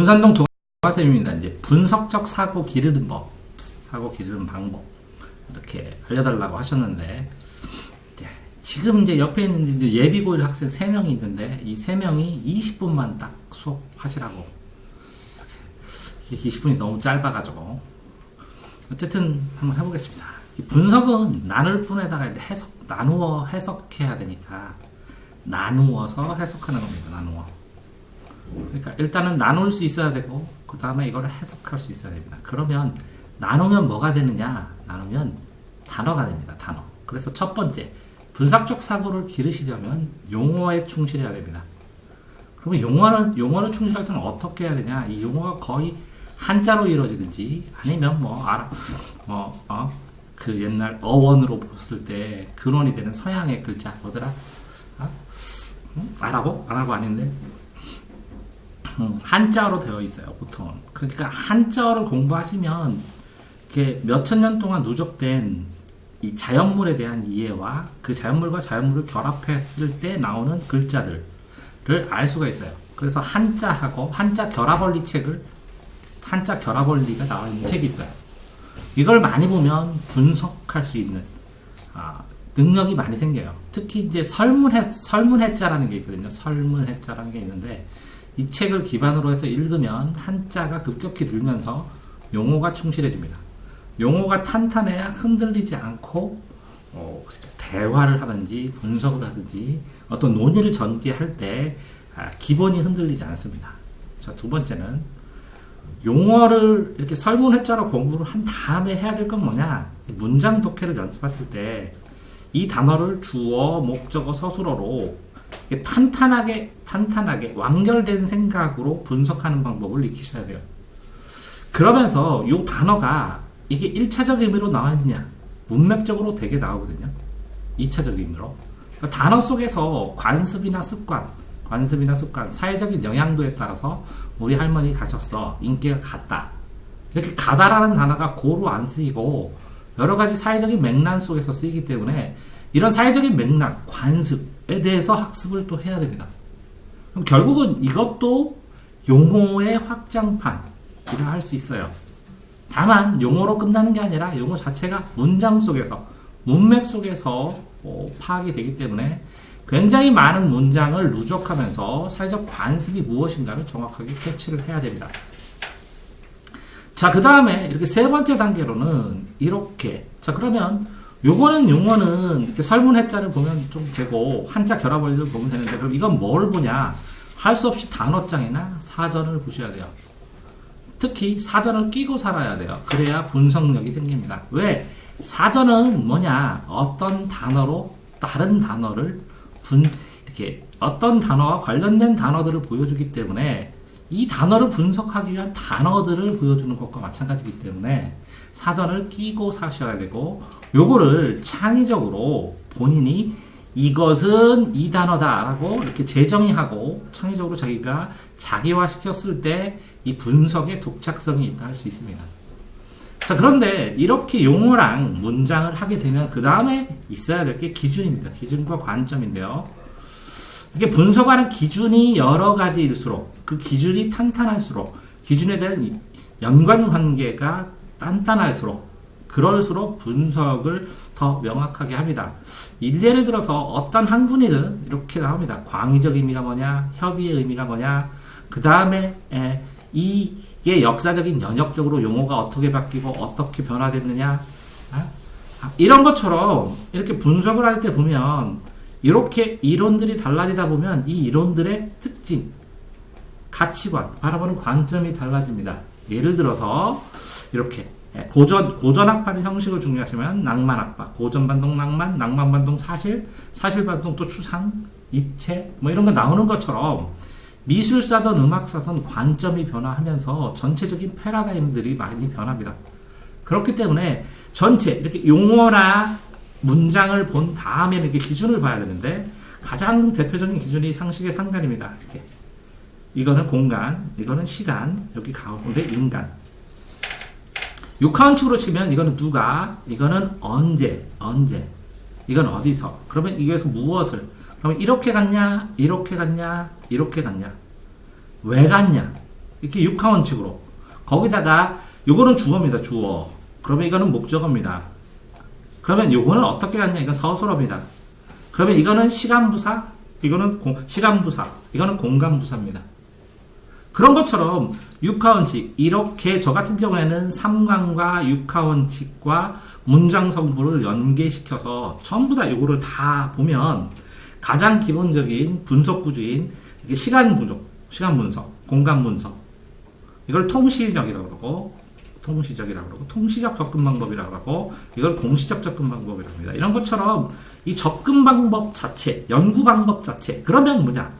분산동 도마쌤입니다. 이제 분석적 사고 기르는 법, 사고 기르는 방법 이렇게 알려달라고 하셨는데 지금 이제 옆에 있는 이제 예비고일 학생 3명이 있는데 이 3명이 20분만 딱 수업하시라고. 20분이 너무 짧아가지고 어쨌든 한번 해보겠습니다. 분석은 나눌 뿐에다가 이제 나누어 해석해야 되니까 나누어서 해석하는 겁니다. 나누어. 그러니까 일단은 나눌 수 있어야 되고 그 다음에 이걸 해석할 수 있어야 됩니다. 그러면 나누면 뭐가 되느냐? 나누면 단어가 됩니다. 단어. 그래서 첫 번째 분석적 사고를 기르시려면 용어에 충실해야 됩니다. 그러면 용어를 충실할 때는 어떻게 해야 되냐? 이 용어가 거의 한자로 이루어지든지 아니면 그 옛날 어원으로 봤을 때 근원이 되는 서양의 글자 뭐더라? 아라고 아닌데 한자어로 되어 있어요. 보통은. 그러니까 한자어를 공부하시면 이렇게 몇천 년 동안 누적된 이 자연물에 대한 이해와 그 자연물과 자연물을 결합했을 때 나오는 글자들을 알 수가 있어요. 그래서 한자하고 한자 결합원리가 나와 있는 책이 있어요. 이걸 많이 보면 분석할 수 있는 능력이 많이 생겨요. 특히 이제 설문해자라는 게 있거든요. 설문해자라는 게 있는데 이 책을 기반으로 해서 읽으면 한자가 급격히 늘면서 용어가 충실해집니다. 용어가 탄탄해야 흔들리지 않고 대화를 하든지 분석을 하든지 어떤 논의를 전개할 때 기본이 흔들리지 않습니다. 자, 두 번째는 용어를 이렇게 설문해자로 공부를 한 다음에 해야 될 건 뭐냐? 문장 독해를 연습했을 때 이 단어를 주어, 목적어, 서술어로 탄탄하게 완결된 생각으로 분석하는 방법을 익히셔야 돼요. 그러면서 이 단어가 이게 1차적 의미로 나와 있느냐? 문맥적으로 되게 나오거든요. 2차적 의미로. 그러니까 단어 속에서 관습이나 습관, 사회적인 영향도에 따라서 우리 할머니 가셨어. 인기가 같다. 이렇게 가다라는 단어가 고루 안 쓰이고 여러 가지 사회적인 맥락 속에서 쓰이기 때문에 이런 사회적인 맥락, 관습에 대해서 학습을 또 해야 됩니다. 그럼 결국은 이것도 용어의 확장판이라 할 수 있어요. 다만 용어로 끝나는 게 아니라 용어 자체가 문장 속에서, 문맥 속에서 파악이 되기 때문에 굉장히 많은 문장을 누적하면서 사회적 관습이 무엇인가를 정확하게 캐치를 해야 됩니다. 자, 그 다음에 이렇게 세 번째 단계로는 이렇게. 자, 그러면 용어는 이렇게 설문해자를 보면 좀 되고 한자 결합원리를 보면 되는데 그럼 이건 뭘 보냐? 할 수 없이 단어장이나 사전을 보셔야 돼요. 특히 사전을 끼고 살아야 돼요. 그래야 분석력이 생깁니다. 왜? 사전은 뭐냐? 어떤 단어로 다른 단어를 이렇게 어떤 단어와 관련된 단어들을 보여주기 때문에 이 단어를 분석하기 위한 단어들을 보여주는 것과 마찬가지이기 때문에 사전을 끼고 사셔야 되고 요거를 창의적으로 본인이 이것은 이 단어다라고 이렇게 재정의하고 창의적으로 자기가 자기화시켰을 때 이 분석의 독창성이 있다 할 수 있습니다. 자, 그런데 이렇게 용어랑 문장을 하게 되면 그 다음에 있어야 될 게 기준입니다. 기준과 관점인데요. 이렇게 분석하는 기준이 여러 가지일수록 그 기준이 탄탄할수록 기준에 대한 연관관계가 단단할수록 그럴수록 분석을 더 명확하게 합니다. 예를 들어서 어떤 한 군이든 이렇게 나옵니다. 광의적 의미가 뭐냐, 협의의 의미가 뭐냐, 그 다음에 이게 역사적인 연역적으로 용어가 어떻게 바뀌고 어떻게 변화됐느냐, 이런 것처럼 이렇게 분석을 할 때 보면 이렇게 이론들이 달라지다 보면 이 이론들의 특징, 가치관, 바라보는 관점이 달라집니다. 예를 들어서 이렇게 고전학파의 형식을 중요하시면 낭만학파, 고전반동 낭만, 낭만반동 사실, 사실반동 또 추상, 입체 뭐 이런 거 나오는 것처럼 미술사든 음악사든 관점이 변화하면서 전체적인 패러다임들이 많이 변합니다. 그렇기 때문에 전체 이렇게 용어나 문장을 본 다음에 이렇게 기준을 봐야 되는데 가장 대표적인 기준이 상식의 상관입니다. 이렇게 이거는 공간, 이거는 시간, 여기 가운데 인간. 육하원칙으로 치면 이거는 누가, 이거는 언제, 이건 어디서. 그러면 이거에서 무엇을. 그러면 이렇게 갔냐, 이렇게 갔냐, 이렇게 갔냐. 왜 갔냐. 이렇게 육하원칙으로. 거기다가 요거는 주어입니다. 주어. 그러면 이거는 목적어입니다. 그러면 요거는 어떻게 갔냐? 이건 서술어입니다. 그러면 이거는 시간부사, 이거는 시간부사, 이거는 공간부사입니다. 그런 것처럼 육하원칙, 이렇게 저 같은 경우에는 3관과 육하원칙과 문장 성분을 연계시켜서 전부 다 요거를 다 보면 가장 기본적인 분석 구조인 시간 분석, 시간 분석, 공간 분석, 이걸 통시적이라고 그러고, 통시적 접근 방법이라고 하고, 이걸 공시적 접근 방법이라고 합니다. 이런 것처럼 이 접근 방법 자체, 연구 방법 자체, 그러면 뭐냐?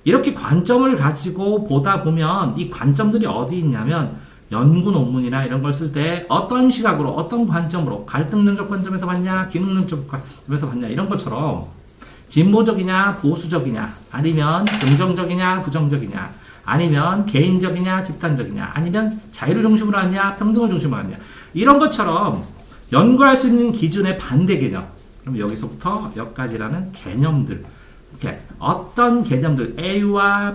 이렇게 관점을 가지고 보다 보면 이 관점들이 어디 있냐면 연구 논문이나 이런 걸 쓸 때 어떤 시각으로, 어떤 관점으로, 갈등론적 관점에서 봤냐, 기능론적 관점에서 봤냐, 이런 것처럼 진보적이냐, 보수적이냐, 아니면 긍정적이냐, 부정적이냐, 아니면 개인적이냐, 집단적이냐, 아니면 자유를 중심으로 하냐, 평등을 중심으로 하냐, 이런 것처럼 연구할 수 있는 기준의 반대 개념. 그럼 여기서부터 여기까지라는 개념들, 이렇게 어떤 개념들, A와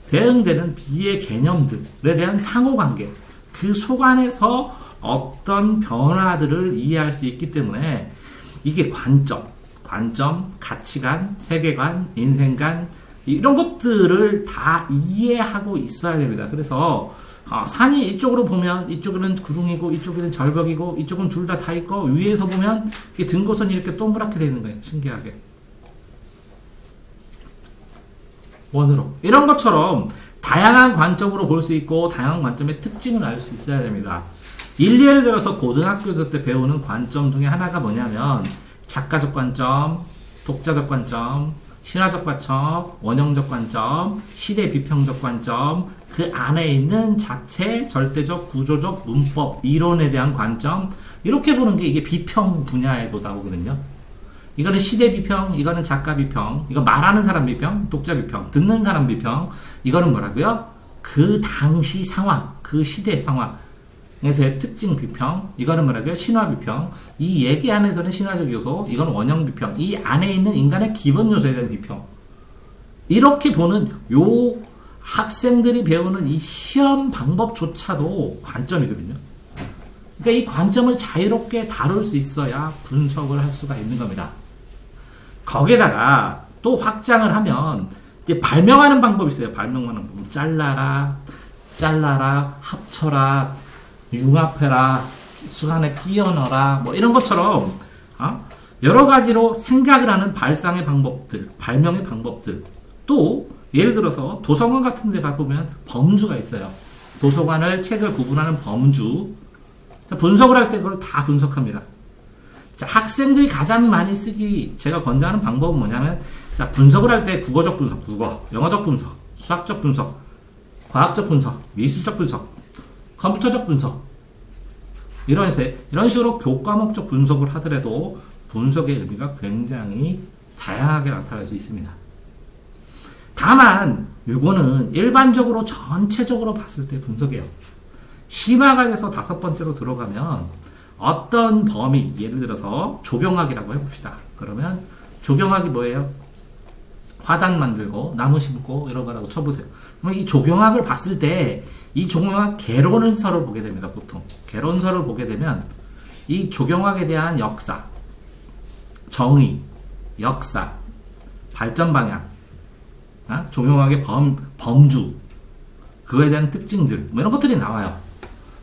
대응되는 B의 개념들에 대한 상호관계, 그 속안에서 어떤 변화들을 이해할 수 있기 때문에 이게 관점, 가치관, 세계관, 인생관, 이런 것들을 다 이해하고 있어야 됩니다. 그래서 산이 이쪽으로 보면 이쪽은 구릉이고 이쪽은 절벽이고 이쪽은 둘 다 있고, 위에서 보면 이게 등고선이 이렇게 동그랗게 되어 있는 거예요. 신기하게. 원으로. 이런 것처럼 다양한 관점으로 볼 수 있고 다양한 관점의 특징을 알 수 있어야 됩니다. 예를 들어서 고등학교 때 배우는 관점 중에 하나가 뭐냐면 작가적 관점, 독자적 관점, 신화적 관점, 원형적 관점, 시대 비평적 관점, 그 안에 있는 자체, 절대적, 구조적, 문법, 이론에 대한 관점, 이렇게 보는 게 이게 비평 분야에도 나오거든요. 이거는 시대 비평, 이거는 작가 비평, 이거 말하는 사람 비평, 독자 비평, 듣는 사람 비평, 이거는 뭐라고요? 그 당시 상황, 그 시대 상황에서의 특징 비평, 이거는 뭐라고요? 신화 비평, 이 얘기 안에서는 신화적 요소, 이건 원형 비평, 이 안에 있는 인간의 기본 요소에 대한 비평. 이렇게 보는 요 학생들이 배우는 이 시험 방법조차도 관점이거든요. 그러니까 이 관점을 자유롭게 다룰 수 있어야 분석을 할 수가 있는 겁니다. 거기에다가 또 확장을 하면 이제 발명하는 방법이 있어요. 발명하는 방법. 잘라라, 합쳐라, 융합해라, 수간에 끼워 넣어라, 뭐 이런 것처럼 여러 가지로 생각을 하는 발상의 방법들, 발명의 방법들. 또 예를 들어서 도서관 같은 데 가보면 범주가 있어요. 도서관을, 책을 구분하는 범주. 분석을 할 때 그걸 다 분석합니다. 자, 학생들이 가장 많이 쓰기, 제가 권장하는 방법은 뭐냐면, 자, 분석을 할 때 국어적 분석, 영어적 분석, 수학적 분석, 과학적 분석, 미술적 분석, 컴퓨터적 분석, 이런 식으로 교과목적 분석을 하더라도 분석의 의미가 굉장히 다양하게 나타날 수 있습니다. 다만 이거는 일반적으로 전체적으로 봤을 때 분석이에요. 심화가 돼서 5번째로 들어가면 어떤 범위, 예를 들어서 조경학이라고 해봅시다. 그러면 조경학이 뭐예요? 화단 만들고 나무 심고 이런 거라고 쳐보세요. 그러면 이 조경학을 봤을 때 이 조경학 개론서를 보게 됩니다. 보통 개론서를 보게 되면 이 조경학에 대한 역사, 정의, 역사, 발전 방향, 조경학의 범주, 그거에 대한 특징들, 뭐 이런 것들이 나와요.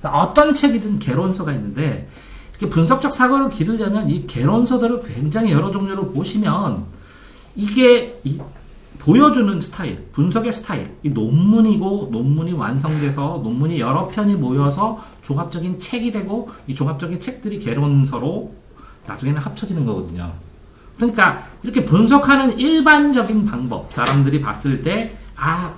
어떤 책이든 개론서가 있는데, 이렇게 분석적 사고를 기르려면 이 개론서들을 굉장히 여러 종류로 보시면 이게 보여주는 스타일, 분석의 스타일, 이 논문이고 논문이 완성돼서 논문이 여러 편이 모여서 종합적인 책이 되고, 이 종합적인 책들이 개론서로 나중에는 합쳐지는 거거든요. 그러니까 이렇게 분석하는 일반적인 방법, 사람들이 봤을 때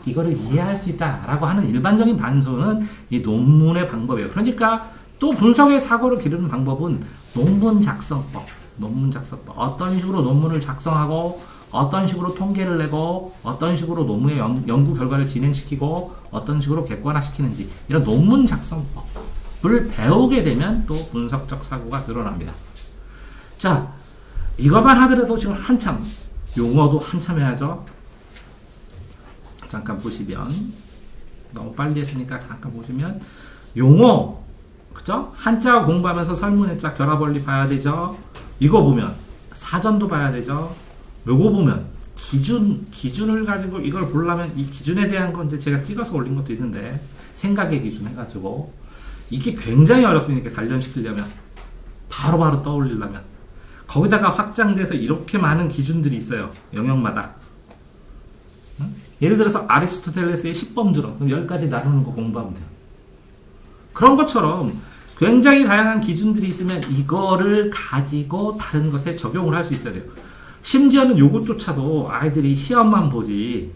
이거를 이해할 수 있다라고 하는 일반적인 반수는 이 논문의 방법이에요. 그러니까 또 분석의 사고를 기르는 방법은 논문 작성법. 어떤 식으로 논문을 작성하고, 어떤 식으로 통계를 내고, 어떤 식으로 논문의 연구 결과를 진행시키고, 어떤 식으로 객관화시키는지, 이런 논문 작성법을 배우게 되면 또 분석적 사고가 늘어납니다. 자, 이것만 하더라도 지금 한참, 용어도 한참 해야죠. 잠깐 보시면 너무 빨리 했으니까 잠깐 보시면 용어, 그죠? 한자 공부하면서 설문해자 결합원리 봐야 되죠. 이거 보면 사전도 봐야 되죠. 요거 보면 기준을 가지고 이걸 보려면 이 기준에 대한 건 이제 제가 찍어서 올린 것도 있는데 생각의 기준 해가지고 이게 굉장히 어렵으니까 단련시키려면 바로바로 떠올리려면 거기다가 확장돼서 이렇게 많은 기준들이 있어요. 영역마다. 응? 예를 들어서 아리스토텔레스의 10범주론 그럼 10가지 나누는 거 공부하면 돼요. 그런 것처럼 굉장히 다양한 기준들이 있으면 이거를 가지고 다른 것에 적용을 할 수 있어야 돼요. 심지어는 요것조차도 아이들이 시험만 보지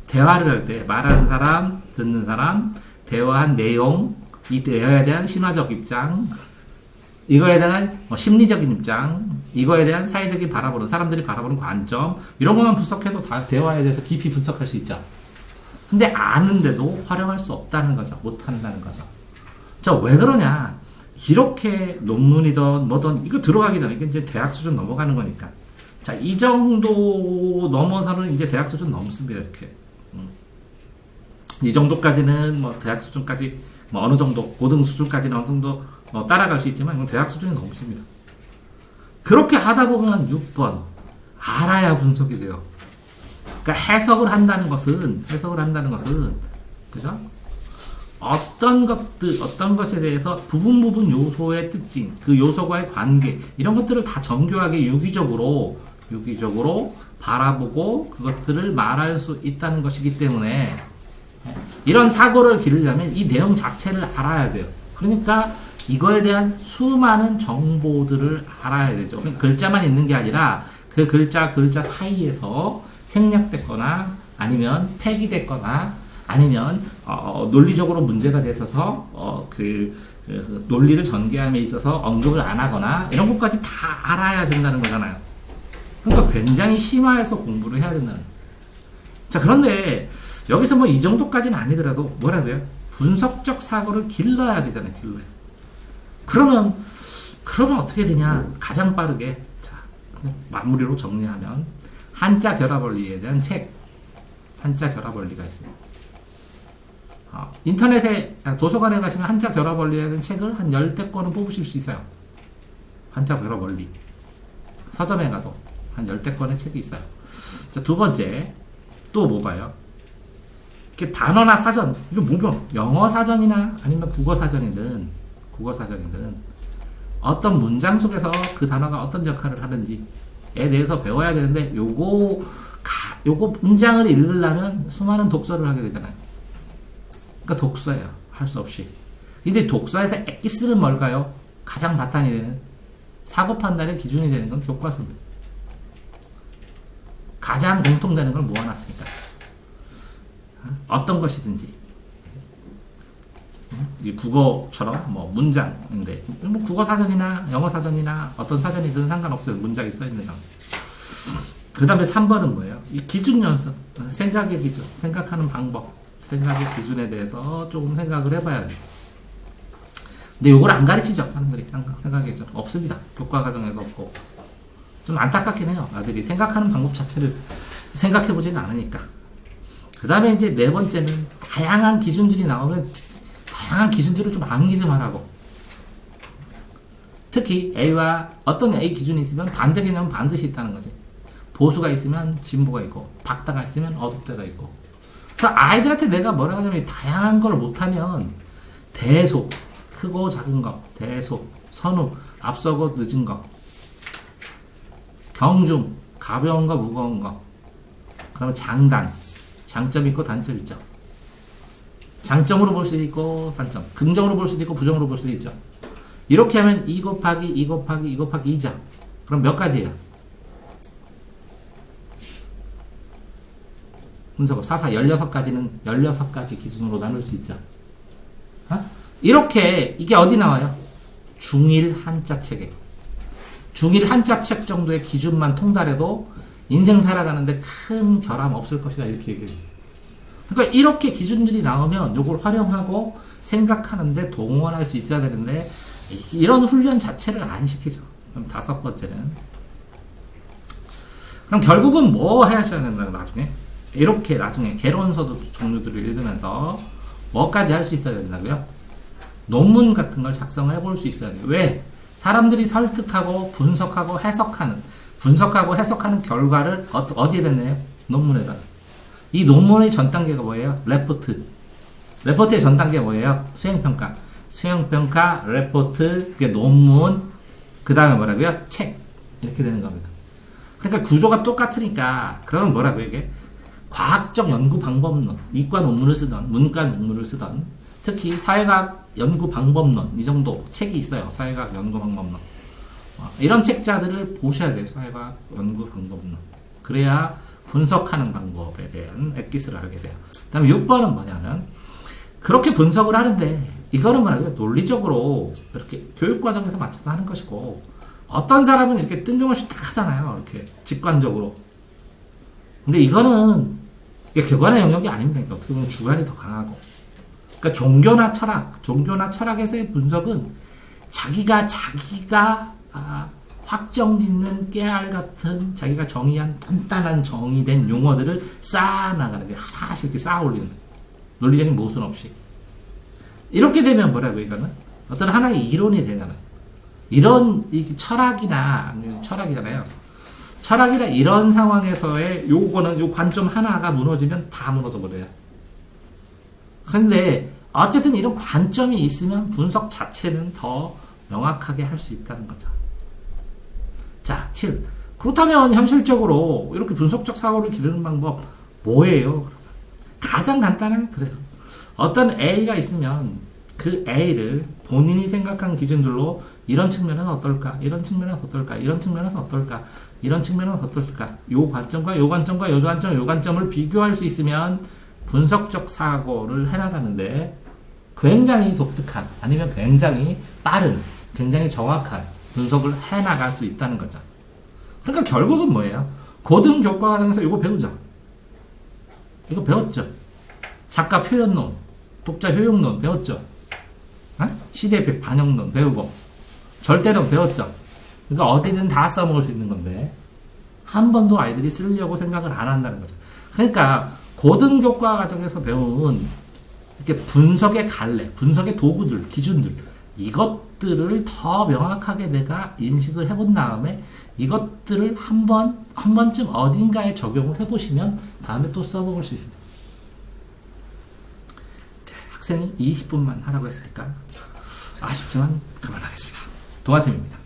대화를 할 때 말하는 사람, 듣는 사람, 대화한 내용, 이 대화에 대한 신화적 입장, 이거에 대한 심리적인 입장, 이거에 대한 사회적인 바라보는 사람들이 바라보는 관점 이런 것만 분석해도 다 대화에 대해서 깊이 분석할 수 있죠. 근데 아는데도 활용할 수 없다는 거죠. 못한다는 거죠. 자, 왜 그러냐? 이렇게 논문이든 뭐든 이거 들어가기 전에 이게 이제 대학 수준 넘어가는 거니까. 자, 이 정도 넘어서는 이제 대학 수준 넘습니다. 이렇게. 이 정도까지는 뭐 대학 수준까지 뭐 어느 정도 고등 수준까지는 어느 정도 따라갈 수 있지만 이건 대학 수준이 넘습니다. 그렇게 하다 보면 6번 알아야 분석이 돼요. 그러니까 해석을 한다는 것은 그죠? 어떤 것에 대해서 부분 요소의 특징, 그 요소와의 관계 이런 것들을 다 정교하게 유기적으로 바라보고 그것들을 말할 수 있다는 것이기 때문에 이런 사고를 기르려면 이 내용 자체를 알아야 돼요. 그러니까 이거에 대한 수많은 정보들을 알아야 되죠. 그러니까 글자만 있는 게 아니라 그 글자 사이에서 생략됐거나 아니면 폐기됐거나 아니면 논리적으로 문제가 됐어서 그 논리를 전개함에 있어서 언급을 안 하거나 이런 것까지 다 알아야 된다는 거잖아요. 그러니까 굉장히 심화해서 공부를 해야 된다는 거예요. 자, 그런데 여기서 뭐 이 정도까지는 아니더라도 뭐라 그래요? 분석적 사고를 길러야 되잖아요. 그러면 어떻게 되냐? 가장 빠르게 자, 마무리로 정리하면 한자 결합 원리에 대한 책, 한자 결합 원리가 있습니다. 인터넷에 도서관에 가시면 한자 결합 원리에 대한 책을 한 10대권은 뽑으실 수 있어요. 한자 결합 원리. 서점에 가도 한 10대권의 책이 있어요. 자, 두 번째 또 뭐 봐요? 이렇게 단어나 사전, 이거 뭐면 영어 사전이나 아니면 국어 사전이든 어떤 문장 속에서 그 단어가 어떤 역할을 하는지에 대해서 배워야 되는데 요거 문장을 읽으려면 수많은 독서를 하게 되잖아요. 그러니까 독서예요. 할 수 없이. 근데 독서에서 엑기스는 뭘까요? 가장 바탕이 되는 사고 판단의 기준이 되는 건 교과서입니다. 가장 공통되는 걸 모아놨으니까. 어떤 것이든지. 이 국어처럼 뭐 문장인데 뭐 국어 사전이나 영어 사전이나 어떤 사전이든 상관없어요. 문장이 써 있는 거. 그 다음에 3번은 뭐예요? 이 기준 연습, 생각의 기준, 생각하는 방법, 생각의 기준에 대해서 조금 생각을 해봐야 돼요. 근데 이걸 안 가르치죠, 사람들이. 생각의 기준 없습니다. 교과 과정에도 없고. 좀 안타깝긴 해요. 아들이 생각하는 방법 자체를 생각해보지는 않으니까. 그 다음에 이제 네 번째는 다양한 기준들이 나오면 다양한 기준들을 좀 암기 좀 하라고. 특히 A와 어떤 A 기준이 있으면 반대 개념은 반드시 있다는 거지. 보수가 있으면 진보가 있고 박다가 있으면 어둡대가 있고. 그래서 아이들한테 내가 뭐라고 하냐면 다양한 걸 못하면 대소, 크고 작은 거, 대소, 선우, 앞서고 늦은 거, 경중, 가벼운 거, 무거운 거, 그다음에 장단, 장점 있고 단점 있죠. 장점으로 볼 수도 있고 단점, 긍정으로 볼 수도 있고 부정으로 볼 수도 있죠. 이렇게 하면 2 곱하기 2 곱하기 2 곱하기 2죠. 그럼 몇 가지예요? 분석 4, 16가지는 16가지 기준으로 나눌 수 있죠. 이렇게 이게 어디 나와요? 중1 한자 책에. 중1 한자 책 정도의 기준만 통달해도 인생 살아가는데 큰 결함 없을 것이다 이렇게 얘기해요. 그러니까 이렇게 기준들이 나오면 이걸 활용하고 생각하는데 동원할 수 있어야 되는데 이런 훈련 자체를 안 시키죠. 그럼 5번째는 그럼 결국은 뭐 하셔야 된다고 나중에 이렇게 나중에 개론서도 종류들을 읽으면서 뭐까지 할 수 있어야 된다고요? 논문 같은 걸 작성해 볼 수 있어야 돼요. 왜? 사람들이 설득하고 분석하고 해석하는 결과를 어디에 냈나요? 논문에다. 이 논문의 전 단계가 뭐예요? 레포트. 레포트의 전 단계가 뭐예요? 수행평가. 수행평가, 레포트, 그게 논문, 그 다음에 뭐라고요? 책. 이렇게 되는 겁니다. 그러니까 구조가 똑같으니까, 그러면 뭐라고요, 이게? 과학적 연구 방법론, 이과 논문을 쓰던, 문과 논문을 쓰던, 특히 사회과학 연구 방법론, 이 정도 책이 있어요. 사회과학 연구 방법론. 이런 책자들을 보셔야 돼요. 사회과학 연구 방법론. 그래야 분석하는 방법에 대한 엑기스를 알게 돼요. 그 다음에 6번은 뭐냐면, 그렇게 분석을 하는데, 이거는 뭐라고요? 논리적으로 이렇게 교육과정에서 맞춰서 하는 것이고, 어떤 사람은 이렇게 뜬금없이 딱 하잖아요. 이렇게 직관적으로. 근데 이거는 이게 객관의 영역이 아닙니다. 그러니까 어떻게 보면 주관이 더 강하고. 그러니까 종교나 철학에서의 분석은 자기가 확정짓는 깨알 같은 자기가 정의한 단단한 정의된 용어들을 쌓아나가는 게 하나씩 이렇게 쌓아 올리는 거예요. 논리적인 모순 없이. 이렇게 되면 뭐라고 이거는? 어떤 하나의 이론이 되잖아요. 이런 철학이잖아요. 철학이나 이런 상황에서의 요 관점 하나가 무너지면 다 무너져 버려요. 그런데 어쨌든 이런 관점이 있으면 분석 자체는 더 명확하게 할 수 있다는 거죠. 자, 7. 그렇다면 현실적으로 이렇게 분석적 사고를 기르는 방법 뭐예요? 가장 간단한 그래요. 어떤 A가 있으면 그 A를 본인이 생각한 기준들로 이런 측면은 어떨까? 이런 측면은 어떨까? 이런 측면은 어떨까? 이런 측면은 어떨까? 요 관점과 요 관점과 요 관점, 요 관점을 비교할 수 있으면 분석적 사고를 해나가는데 굉장히 독특한, 아니면 굉장히 빠른, 굉장히 정확한 분석을 해나갈 수 있다는 거죠. 그러니까 결국은 뭐예요? 고등교과 과정에서 이거 배우죠. 이거 배웠죠. 작가 표현론, 독자 효용론 배웠죠. 시대 반영론 배우고, 절대론 배웠죠. 그러니까 어디든 다 써먹을 수 있는 건데 한 번도 아이들이 쓰려고 생각을 안 한다는 거죠. 그러니까 고등교과 과정에서 배운 이렇게 분석의 갈래, 분석의 도구들, 기준들, 이것들을 더 명확하게 내가 인식을 해본 다음에 이것들을 한 번쯤 어딘가에 적용을 해보시면 다음에 또 써먹을 수 있습니다. 자, 학생이 20분만 하라고 했으니까 아쉽지만 그만하겠습니다. 동아쌤입니다.